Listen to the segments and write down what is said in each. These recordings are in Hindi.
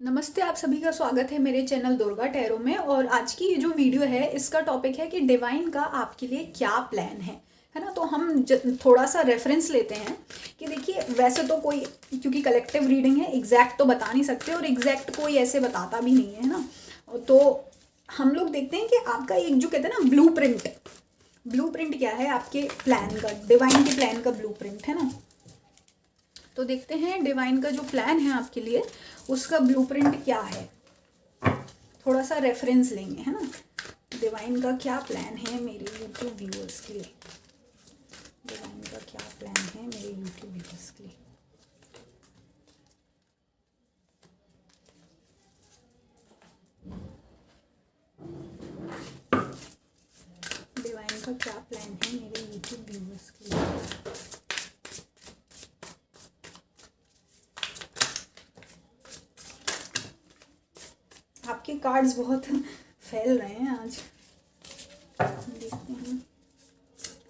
नमस्ते, आप सभी का स्वागत है मेरे चैनल दुर्गा टैरो में। और आज की ये जो वीडियो है इसका टॉपिक है कि डिवाइन का आपके लिए क्या प्लान है ना। तो हम थोड़ा सा रेफरेंस लेते हैं कि देखिए, वैसे तो कोई, क्योंकि कलेक्टिव रीडिंग है, एग्जैक्ट तो बता नहीं सकते और एग्जैक्ट कोई ऐसे बताता भी नहीं है ना। तो हम लोग देखते हैं कि आपका एक जो कहते हैं ना ब्लू प्रिंट क्या है आपके प्लान का, डिवाइन के प्लान का ब्लू प्रिंट है ना। तो देखते हैं डिवाइन का जो प्लान है आपके लिए उसका ब्लूप्रिंट क्या है। थोड़ा सा रेफरेंस लेंगे है ना, डिवाइन का क्या प्लान है मेरे यूट्यूब व्यूअर्स के लिए। डिवाइन का क्या प्लान है मेरे यूट्यूब व्यूअर्स के लिए। डिवाइन का क्या प्लान है मेरे यूट्यूब व्यूअर्स के लिए। आपके कार्ड्स बहुत फैल रहे हैं आज। देखते हैं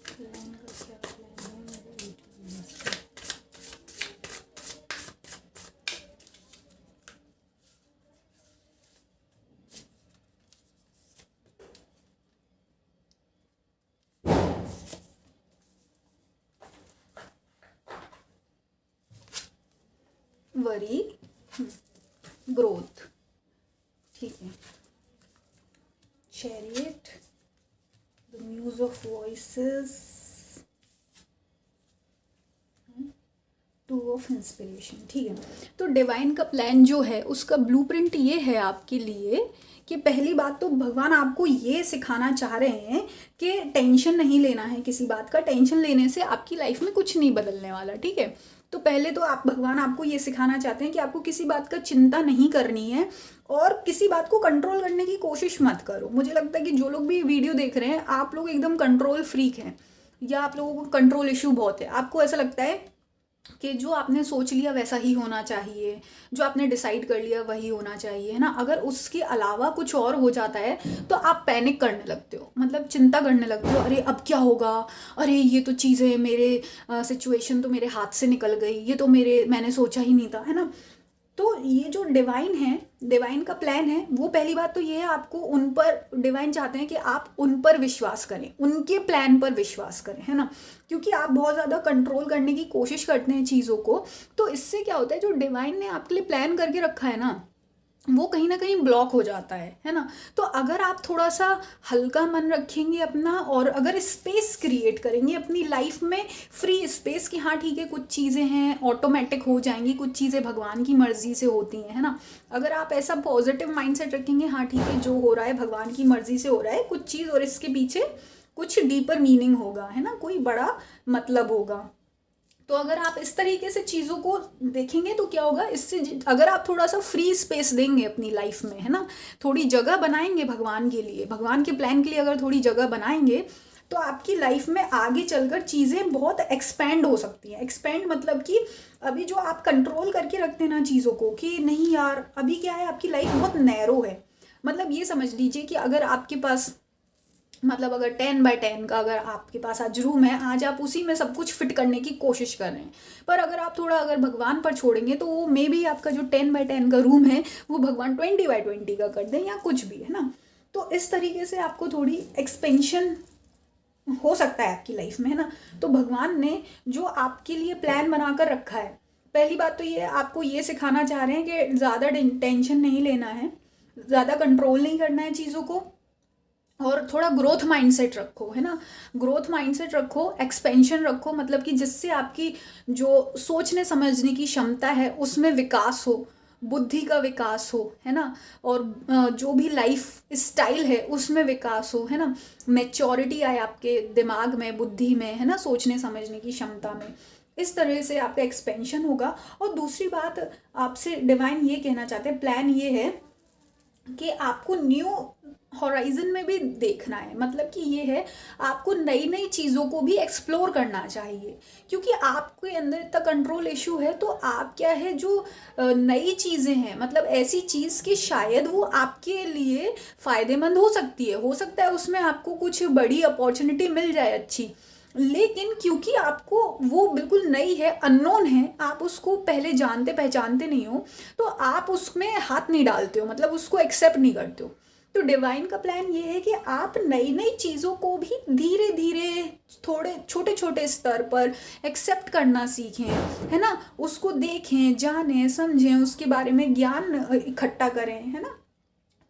प्लान का क्या प्लान है मेरे यूट्यूब व्यूअर्स के लिए। वरी, ग्रोथ, ठीक है। Chariot, the muse of voices, two of inspiration, ठीक है। तो डिवाइन का प्लान जो है उसका ब्लूप्रिंट ये है आपके लिए कि पहली बात तो भगवान आपको ये सिखाना चाह रहे हैं कि टेंशन नहीं लेना है किसी बात का। टेंशन लेने से आपकी लाइफ में कुछ नहीं बदलने वाला, ठीक है। तो पहले तो भगवान आपको ये सिखाना चाहते हैं कि आपको किसी बात का चिंता नहीं करनी है और किसी बात को कंट्रोल करने की कोशिश मत करो। मुझे लगता है कि जो लोग भी वीडियो देख रहे हैं आप लोग एकदम कंट्रोल फ्रीक हैं, या आप लोगों को कंट्रोल इशू बहुत है। आपको ऐसा लगता है कि जो आपने सोच लिया वैसा ही होना चाहिए, जो आपने डिसाइड कर लिया वही होना चाहिए, है ना। अगर उसके अलावा कुछ और हो जाता है तो आप पैनिक करने लगते हो, मतलब चिंता करने लगते हो। अरे अब क्या होगा, अरे ये तो चीज़ें मेरे सिचुएशन तो मेरे हाथ से निकल गई, ये तो मैंने सोचा ही नहीं था, है ना। तो ये जो डिवाइन है, डिवाइन का प्लान है, वो पहली बात तो ये है, आपको उन पर, डिवाइन चाहते हैं कि आप उन पर विश्वास करें, उनके प्लान पर विश्वास करें, है ना। क्योंकि आप बहुत ज़्यादा कंट्रोल करने की कोशिश करते हैं चीज़ों को, तो इससे क्या होता है, जो डिवाइन ने आपके लिए प्लान करके रखा है ना, वो कहीं ना कहीं ब्लॉक हो जाता है ना। तो अगर आप थोड़ा सा हल्का मन रखेंगे अपना, और अगर स्पेस क्रिएट करेंगे अपनी लाइफ में, फ्री स्पेस की, हाँ ठीक है कुछ चीज़ें हैं ऑटोमेटिक हो जाएंगी, कुछ चीज़ें भगवान की मर्जी से होती हैं, है ना। अगर आप ऐसा पॉजिटिव माइंडसेट रखेंगे, हाँ ठीक है जो हो रहा है भगवान की मर्जी से हो रहा है कुछ चीज़, और इसके पीछे कुछ डीपर मीनिंग होगा, है ना, कोई बड़ा मतलब होगा। तो अगर आप इस तरीके से चीज़ों को देखेंगे तो क्या होगा, इससे अगर आप थोड़ा सा फ्री स्पेस देंगे अपनी लाइफ में, है ना, थोड़ी जगह बनाएंगे भगवान के लिए, भगवान के प्लान के लिए अगर थोड़ी जगह बनाएंगे, तो आपकी लाइफ में आगे चलकर चीज़ें बहुत एक्सपेंड हो सकती हैं। एक्सपेंड मतलब कि अभी जो आप कंट्रोल करके रखते हैं ना चीज़ों को, कि नहीं यार अभी क्या है, आपकी लाइफ बहुत नैरो है। मतलब ये समझ लीजिए कि अगर आपके पास, मतलब अगर 10x10 का अगर आपके पास आज रूम है, आज आप उसी में सब कुछ फिट करने की कोशिश कर रहे हैं। पर अगर आप थोड़ा अगर भगवान पर छोड़ेंगे तो वो मे बी आपका जो 10x10 का रूम है वो भगवान 20x20 का कर दें, या कुछ भी, है ना। तो इस तरीके से आपको थोड़ी एक्सपेंशन हो सकता है आपकी लाइफ में, है ना। तो भगवान ने जो आपके लिए प्लान बनाकर रखा है, पहली बात तो ये आपको ये सिखाना चाह रहे हैं कि ज़्यादा टेंशन नहीं लेना है, ज़्यादा कंट्रोल नहीं करना है चीज़ों को, और थोड़ा ग्रोथ माइंडसेट रखो, है ना। ग्रोथ माइंडसेट रखो, एक्सपेंशन रखो, मतलब कि जिससे आपकी जो सोचने समझने की क्षमता है उसमें विकास हो, बुद्धि का विकास हो, है ना। और जो भी लाइफ स्टाइल है उसमें विकास हो, है ना। मैच्योरिटी आए आपके दिमाग में, बुद्धि में, है ना, सोचने समझने की क्षमता में। इस तरह से आपका एक्सपेंशन होगा। और दूसरी बात आपसे डिवाइन ये कहना चाहते हैं, प्लान ये है कि आपको न्यू हॉराइजन में भी देखना है। मतलब कि ये है, आपको नई नई चीज़ों को भी एक्सप्लोर करना चाहिए, क्योंकि आपके अंदर इतना कंट्रोल इशू है। तो आप क्या है, जो नई चीज़ें हैं, मतलब ऐसी चीज़ कि शायद वो आपके लिए फ़ायदेमंद हो सकती है, हो सकता है उसमें आपको कुछ बड़ी अपॉर्चुनिटी मिल जाए अच्छी, लेकिन क्योंकि आपको वो बिल्कुल नई है, अननोन है, आप उसको पहले जानते पहचानते नहीं हो, तो आप उसमें हाथ नहीं डालते हो, मतलब उसको एक्सेप्ट नहीं करते हो। तो डिवाइन का प्लान ये है कि आप नई नई चीज़ों को भी धीरे धीरे, थोड़े छोटे छोटे स्तर पर एक्सेप्ट करना सीखें, है ना, उसको देखें, जानें, समझें, उसके बारे में ज्ञान इकट्ठा करें, है ना।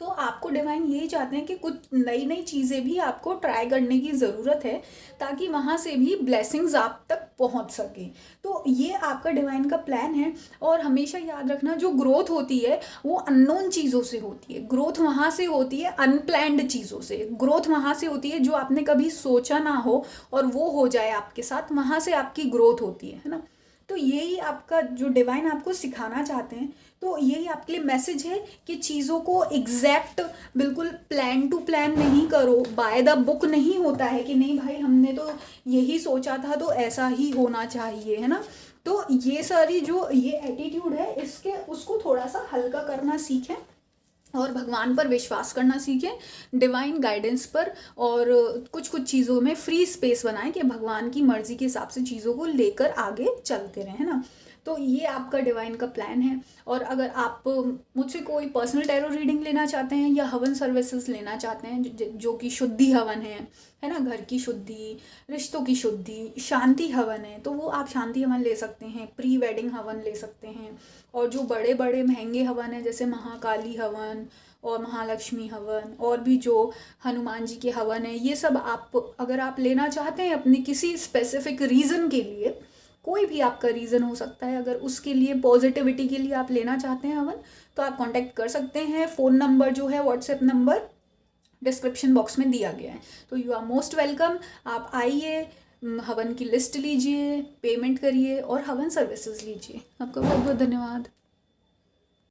तो आपको डिवाइन यही चाहते हैं कि कुछ नई नई चीज़ें भी आपको ट्राई करने की ज़रूरत है, ताकि वहाँ से भी ब्लेसिंग्स आप तक पहुँच सके। तो ये आपका डिवाइन का प्लान है। और हमेशा याद रखना, जो ग्रोथ होती है वो अननोन चीज़ों से होती है, ग्रोथ वहाँ से होती है अनप्लैन्ड चीज़ों से, ग्रोथ वहाँ से होती है जो आपने कभी सोचा ना हो और वो हो जाए आपके साथ, वहाँ से आपकी ग्रोथ होती है ना। तो यही आपका जो डिवाइन आपको सिखाना चाहते हैं। तो यही आपके लिए मैसेज है कि चीज़ों को एग्जैक्ट बिल्कुल प्लान टू प्लान नहीं करो, बाय द बुक नहीं होता है कि नहीं भाई हमने तो यही सोचा था तो ऐसा ही होना चाहिए, है ना। तो ये सारी जो ये एटीट्यूड है, इसके उसको थोड़ा सा हल्का करना सीखें और भगवान पर विश्वास करना सीखें, डिवाइन गाइडेंस पर, और कुछ कुछ चीज़ों में फ्री स्पेस बनाएं कि भगवान की मर्जी के हिसाब से चीज़ों को लेकर आगे चलते रहें, है ना। तो ये आपका डिवाइन का प्लान है। और अगर आप मुझसे कोई पर्सनल टैरो रीडिंग लेना चाहते हैं या हवन सर्विसेज लेना चाहते हैं, जो कि शुद्धि हवन है ना, घर की शुद्धि, रिश्तों की शुद्धि, शांति हवन है, तो वो आप शांति हवन ले सकते हैं, प्री वेडिंग हवन ले सकते हैं। और जो बड़े बड़े महंगे हवन है जैसे महाकाली हवन और महालक्ष्मी हवन, और भी जो हनुमान जी के हवन है, ये सब आप अगर आप लेना चाहते हैं अपनी किसी स्पेसिफिक रीज़न के लिए, कोई भी आपका रीज़न हो सकता है, अगर उसके लिए पॉजिटिविटी के लिए आप लेना चाहते हैं हवन, तो आप कांटेक्ट कर सकते हैं। फ़ोन नंबर जो है, व्हाट्सएप नंबर डिस्क्रिप्शन बॉक्स में दिया गया है। तो यू आर मोस्ट वेलकम, आप आइए, हवन की लिस्ट लीजिए, पेमेंट करिए और हवन सर्विसेज लीजिए। आपका बहुत बहुत धन्यवाद।